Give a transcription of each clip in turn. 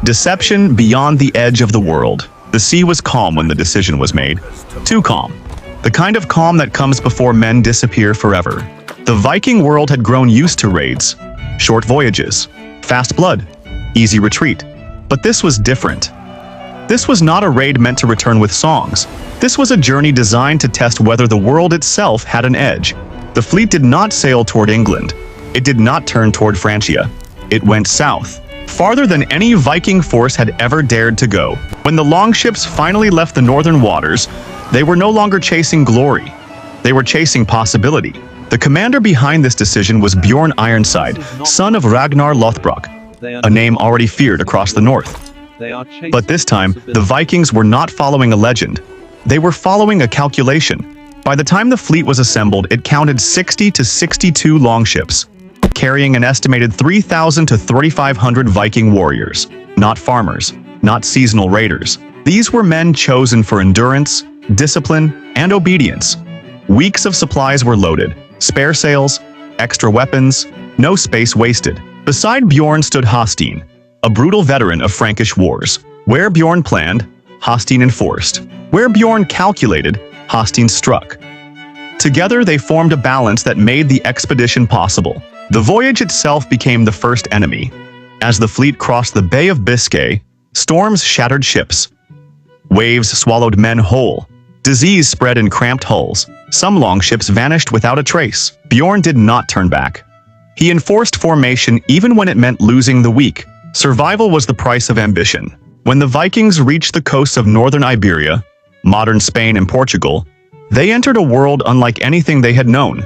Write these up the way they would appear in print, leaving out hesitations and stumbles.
Deception beyond the edge of the world. The sea was calm when the decision was made. Too calm. The kind of calm that comes before men disappear forever. The Viking world had grown used to raids, short voyages, fast blood, easy retreat. But this was different. This was not a raid meant to return with songs. This was a journey designed to test whether the world itself had an edge. The fleet did not sail toward England. It did not turn toward Francia. It went south, farther than any Viking force had ever dared to go. When the longships finally left the northern waters, they were no longer chasing glory. They were chasing possibility. The commander behind this decision was Bjorn Ironside, son of Ragnar Lothbrok, a name already feared across the north. But this time, the Vikings were not following a legend. They were following a calculation. By the time the fleet was assembled, it counted 60 to 62 longships, carrying an estimated 3,000 to 3,500 Viking warriors, not farmers, not seasonal raiders. These were men chosen for endurance, discipline, and obedience. Weeks of supplies were loaded, spare sails, extra weapons, no space wasted. Beside Bjorn stood Hosteen, a brutal veteran of Frankish wars. Where Bjorn planned, Hosteen enforced. Where Bjorn calculated, Hosteen struck. Together they formed a balance that made the expedition possible. The voyage itself became the first enemy. As the fleet crossed the Bay of Biscay, storms shattered ships. Waves swallowed men whole. Disease spread in cramped hulls. Some longships vanished without a trace. Bjorn did not turn back. He enforced formation even when it meant losing the weak. Survival was the price of ambition. When the Vikings reached the coasts of northern Iberia, modern Spain and Portugal, they entered a world unlike anything they had known.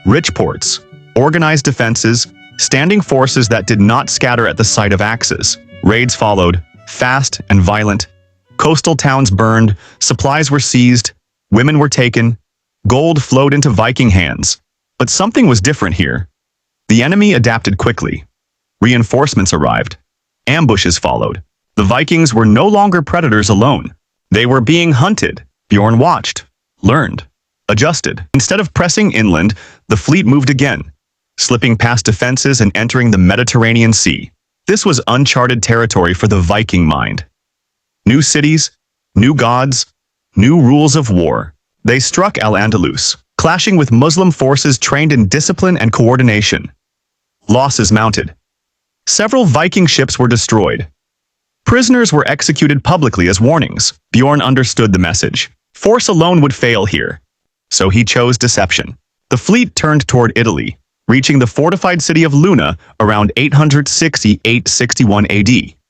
Rich ports, organized defenses, standing forces that did not scatter at the sight of axes. Raids followed, fast and violent. Coastal towns burned, supplies were seized, women were taken, gold flowed into Viking hands. But something was different here. The enemy adapted quickly. Reinforcements arrived. Ambushes followed. The Vikings were no longer predators alone. They were being hunted. Bjorn watched, learned, adjusted. Instead of pressing inland, the fleet moved again, slipping past defenses and entering the Mediterranean Sea. This was uncharted territory for the Viking mind. New cities, new gods, new rules of war. They struck Al-Andalus, clashing with Muslim forces trained in discipline and coordination. Losses mounted. Several Viking ships were destroyed. Prisoners were executed publicly as warnings. Bjorn understood the message. Force alone would fail here. So he chose deception. The fleet turned toward Italy, reaching the fortified city of Luna around 860-861 AD.